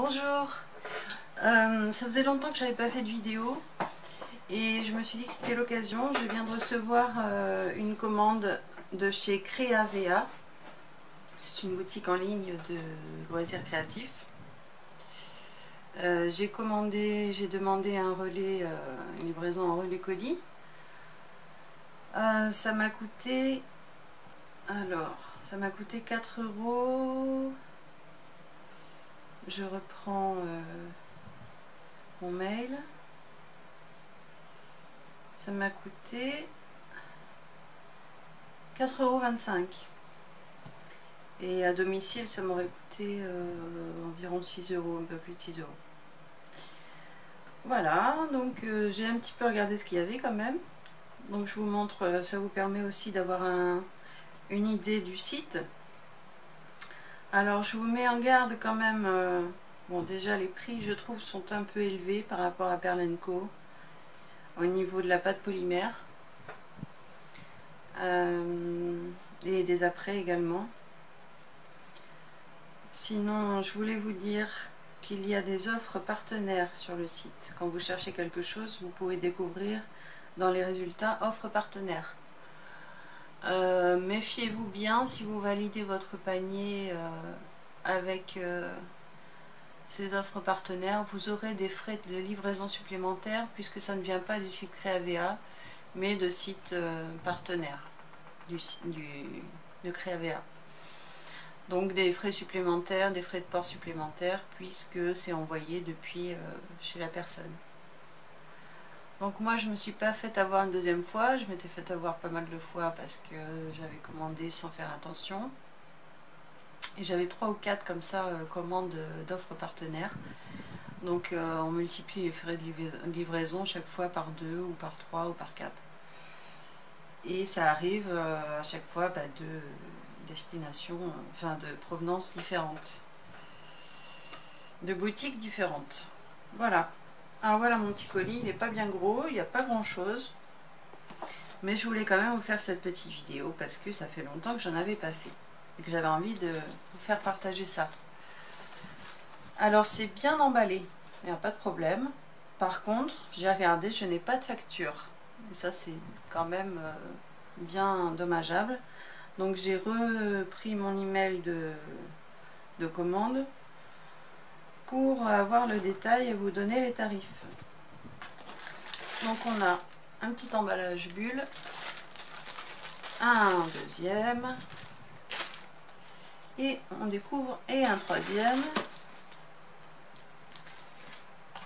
Bonjour, ça faisait longtemps que j'avais pas fait de vidéo et je me suis dit que c'était l'occasion. Je viens de recevoir une commande de chez Créavea. C'est une boutique en ligne de loisirs créatifs. J'ai demandé un relais, une livraison en relais colis. Ça m'a coûté 4 €. Je reprends mon mail. Ça m'a coûté 4,25 €. Et à domicile, ça m'aurait coûté environ 6 €, un peu plus de 6 €. Voilà, donc j'ai un petit peu regardé ce qu'il y avait quand même. Donc je vous montre, ça vous permet aussi d'avoir une idée du site. Alors je vous mets en garde quand même, bon déjà les prix je trouve sont un peu élevés par rapport à Perle & Co au niveau de la pâte polymère et des apprêts également. Sinon je voulais vous dire qu'il y a des offres partenaires sur le site. Quand vous cherchez quelque chose, vous pouvez découvrir dans les résultats offres partenaires. Méfiez-vous bien si vous validez votre panier avec ces offres partenaires, vous aurez des frais de livraison supplémentaires puisque ça ne vient pas du site Créavea mais de sites partenaires de Créavea. Donc des frais supplémentaires, des frais de port supplémentaires puisque c'est envoyé depuis chez la personne. Donc moi je me suis pas fait avoir une deuxième fois, je m'étais fait avoir pas mal de fois parce que j'avais commandé sans faire attention. Et j'avais 3 ou 4 comme ça commandes d'offres partenaires. Donc on multiplie les frais de livraison chaque fois par 2 ou par 3 ou par 4. Et ça arrive à chaque fois de destinations, enfin de provenances différentes. De boutiques différentes. Voilà. Alors voilà mon petit colis, il n'est pas bien gros, il n'y a pas grand chose. Mais je voulais quand même vous faire cette petite vidéo parce que ça fait longtemps que j'en avais pas fait. Et que j'avais envie de vous faire partager ça. Alors c'est bien emballé, il n'y a pas de problème. Par contre, j'ai regardé, je n'ai pas de facture. Et ça c'est quand même bien dommageable. Donc j'ai repris mon email de commande pour avoir le détail et vous donner les tarifs. Donc on a un petit emballage bulle, un deuxième, et on découvre, et un troisième,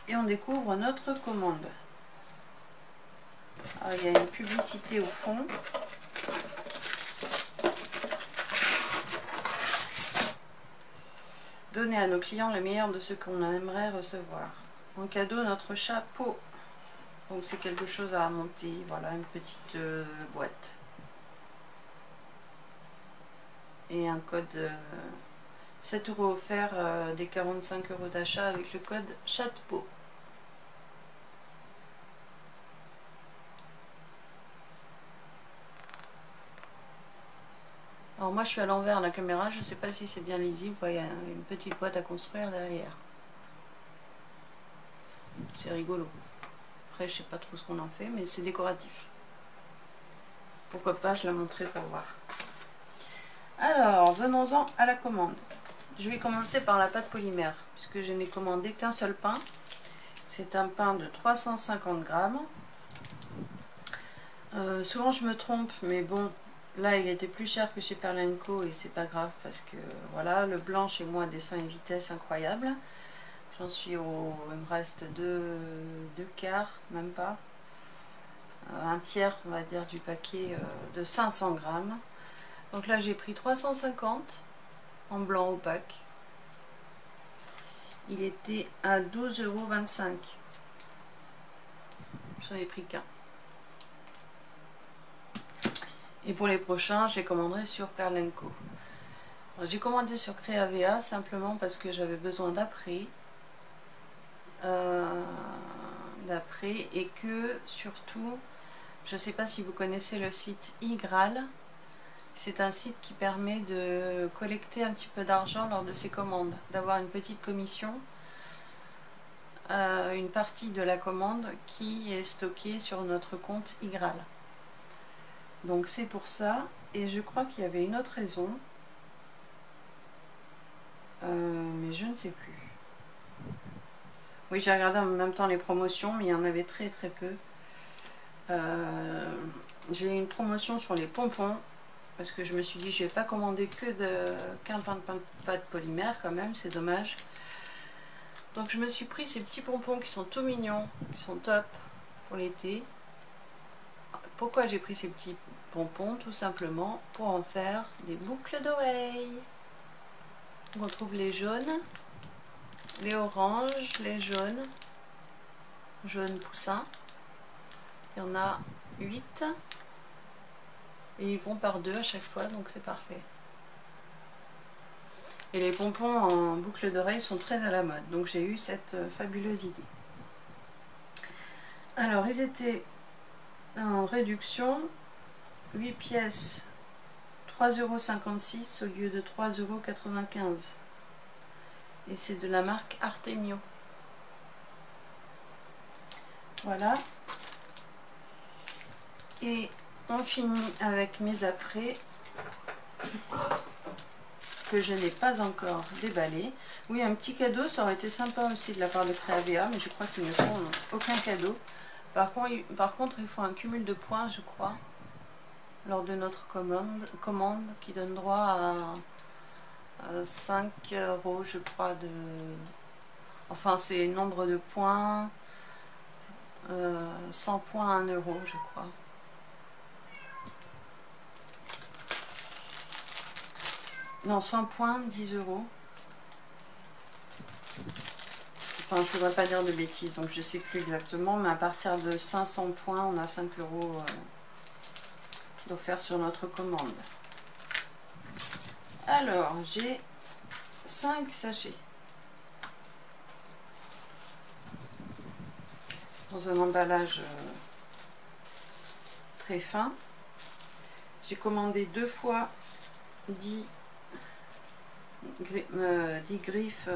et on découvre notre commande. Alors, il y a une publicité au fond. Donner à nos clients le meilleur de ce qu'on aimerait recevoir. En cadeau, notre chapeau. Donc c'est quelque chose à monter, voilà, une petite boîte. Et un code 7 € offert des 45 € d'achat avec le code CHATEPO. Alors moi je suis à l'envers la caméra, je ne sais pas si c'est bien lisible, il y a une petite boîte à construire derrière. C'est rigolo. Après je sais pas trop ce qu'on en fait, mais c'est décoratif. Pourquoi pas, je la montrerai pour voir. Alors, venons-en à la commande. Je vais commencer par la pâte polymère, puisque je n'ai commandé qu'un seul pain. C'est un pain de 350 grammes. Souvent je me trompe, mais bon, là il était plus cher que chez Perle & Co et c'est pas grave parce que voilà, le blanc chez moi descend à une vitesse incroyable. J'en suis il me reste deux quarts, même pas. Un tiers, on va dire, du paquet de 500 grammes. Donc là j'ai pris 350 en blanc opaque. Il était à 12,25 €. J'en ai pris qu'un. Et pour les prochains, je les commanderai sur Perle & Co. J'ai commandé sur Créavea simplement parce que j'avais besoin d'après. Et que surtout, je ne sais pas si vous connaissez le site iGraal. C'est un site qui permet de collecter un petit peu d'argent lors de ses commandes, d'avoir une petite commission une partie de la commande qui est stockée sur notre compte Igral. Donc c'est pour ça, et je crois qu'il y avait une autre raison, mais je ne sais plus. Oui, j'ai regardé en même temps les promotions, mais il y en avait très très peu. J'ai une promotion sur les pompons, parce que je me suis dit je vais pas commander qu'un pain de pâte polymère quand même, c'est dommage. Donc je me suis pris ces petits pompons qui sont tout mignons, qui sont top pour l'été. Pourquoi j'ai pris ces petits pompons? Tout simplement pour en faire des boucles d'oreilles. On retrouve les jaunes, les oranges, les jaunes, jaune poussin. Il y en a 8 et ils vont par 2 à chaque fois, donc c'est parfait. Et les pompons en boucle d'oreille sont très à la mode, donc j'ai eu cette fabuleuse idée. Alors ils étaient en réduction, 8 pièces 3,56 € au lieu de 3,95 €. Et c'est de la marque Artemio. Voilà. Et on finit avec mes apprêts que je n'ai pas encore déballés. Oui, un petit cadeau, ça aurait été sympa aussi de la part de Créavea, mais je crois qu'ils ne font aucun cadeau. Par contre, il faut un cumul de points, je crois, lors de notre commande qui donne droit à 5 €, je crois, de... Enfin, c'est nombre de points, 100 points, 1 €, je crois. Non, 100 points, 10 €. Enfin, je ne voudrais pas dire de bêtises, donc je ne sais plus exactement, mais à partir de 500 points, on a 5 € offerts sur notre commande. Alors, j'ai 5 sachets. Dans un emballage très fin. J'ai commandé 2 fois 10 griffes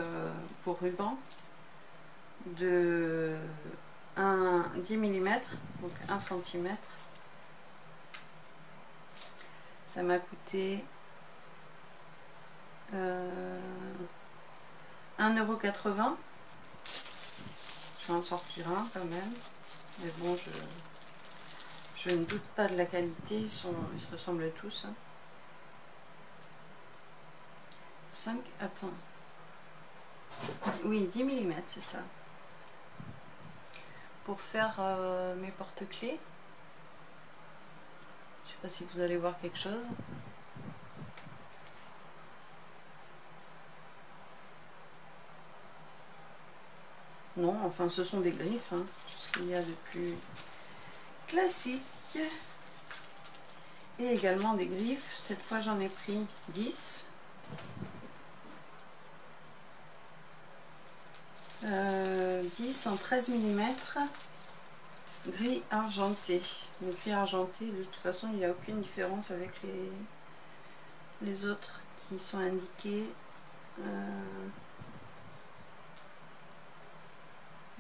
pour ruban de 10 mm, donc 1 cm. Ça m'a coûté 1,80 €. Je vais en sortir un quand même, mais bon, je ne doute pas de la qualité, ils se ressemblent tous. Hein. 5, attends, oui, 10 mm, c'est ça. Pour faire mes porte-clés, je sais pas si vous allez voir quelque chose. Non, enfin ce sont des griffes, hein, ce qu'il y a de plus classique. Et également des griffes, cette fois j'en ai pris 10. 10 en 13 mm, gris argenté. Le gris argenté, de toute façon, il n'y a aucune différence avec les autres qui sont indiqués.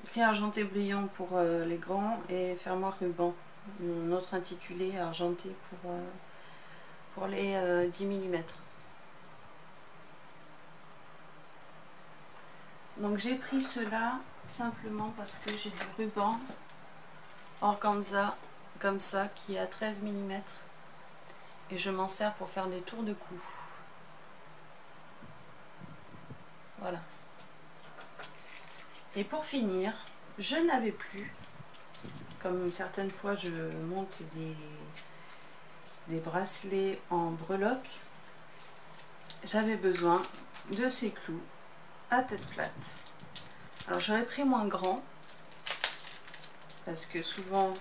Gris argenté brillant pour les grands et fermoir ruban. Un autre intitulé argenté pour les 10 mm. Donc j'ai pris cela simplement parce que j'ai du ruban organza comme ça qui est à 13 mm et je m'en sers pour faire des tours de cou. Voilà. Et pour finir, je n'avais plus, comme certaines fois je monte des bracelets en breloque, j'avais besoin de ces clous à tête plate. Alors j'aurais pris moins grand parce que souvent,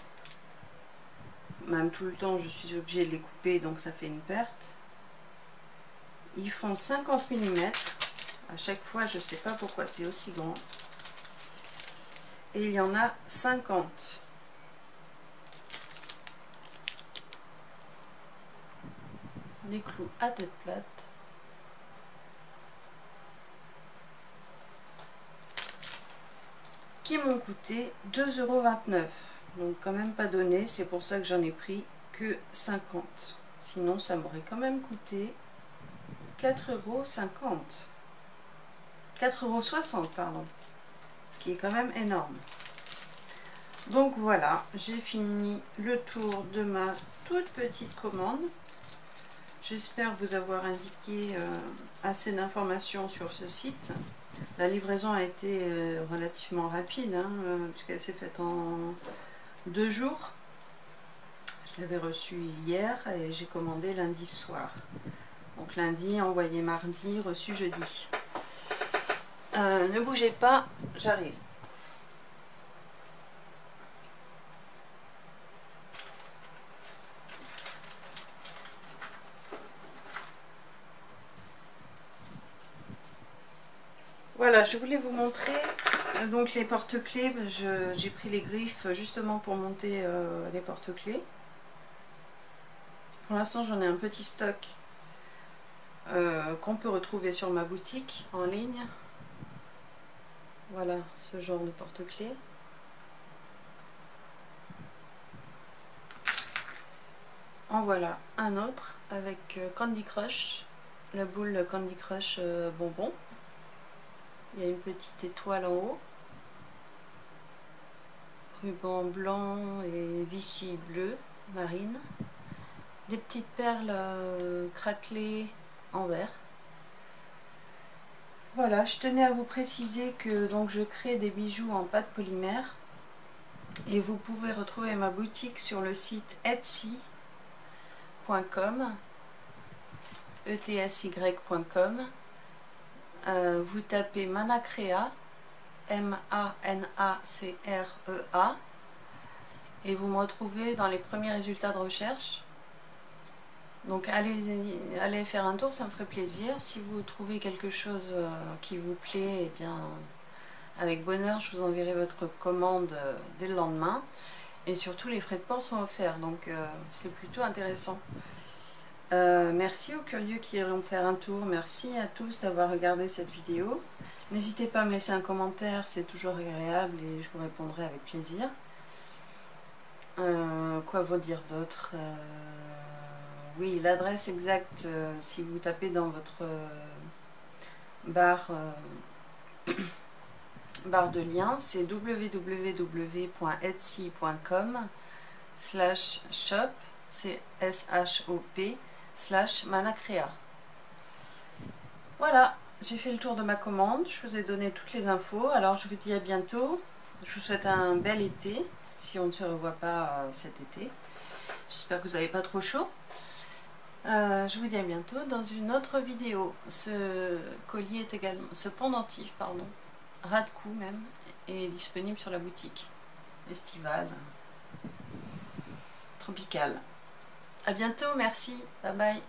même tout le temps, je suis obligée de les couper, donc ça fait une perte. Ils font 50 mm. À chaque fois, je ne sais pas pourquoi c'est aussi grand. Et il y en a 50. Des clous à tête plate. qui m'ont coûté 2,29 €. Donc quand même pas donné, c'est pour ça que j'en ai pris que 50. Sinon ça m'aurait quand même coûté 4,50 €. 4,60 €, pardon. Ce qui est quand même énorme. Donc voilà, j'ai fini le tour de ma toute petite commande. J'espère vous avoir indiqué assez d'informations sur ce site. La livraison a été relativement rapide, puisqu'elle s'est faite en 2 jours. Je l'avais reçu hier et j'ai commandé lundi soir. Donc lundi, envoyé mardi, reçu jeudi. Ne bougez pas, j'arrive. Voilà, je voulais vous montrer donc les porte-clés. J'ai pris les griffes justement pour monter les porte-clés. Pour l'instant, j'en ai un petit stock qu'on peut retrouver sur ma boutique en ligne. Voilà, ce genre de porte-clés. En voilà un autre avec Candy Crush, la boule Candy Crush bonbon. Il y a une petite étoile en haut, ruban blanc et Vichy bleu marine, des petites perles craquelées en vert. Voilà, je tenais à vous préciser que donc je crée des bijoux en pâte polymère et vous pouvez retrouver ma boutique sur le site etsy.com, etsy.com. Vous tapez Manacrea, M-A-N-A-C-R-E-A, et vous me retrouvez dans les premiers résultats de recherche. Donc allez faire un tour, ça me ferait plaisir. Si vous trouvez quelque chose qui vous plaît, eh bien avec bonheur je vous enverrai votre commande dès le lendemain. Et surtout les frais de port sont offerts, donc c'est plutôt intéressant. Merci aux curieux qui iront faire un tour. Merci à tous d'avoir regardé cette vidéo. N'hésitez pas à me laisser un commentaire, c'est toujours agréable et je vous répondrai avec plaisir. Quoi vous dire d'autre? Oui, l'adresse exacte, si vous tapez dans votre barre de lien, c'est www.etsy.com/shop, c'est S-H-O-P /Manacrea. Voilà, j'ai fait le tour de ma commande, je vous ai donné toutes les infos, alors je vous dis à bientôt. Je vous souhaite un bel été, si on ne se revoit pas cet été. J'espère que vous n'avez pas trop chaud. Je vous dis à bientôt dans une autre vidéo. Ce collier est également, ce pendentif, pardon, ras de cou même, est disponible sur la boutique estivale, tropicale. À bientôt, merci, bye bye.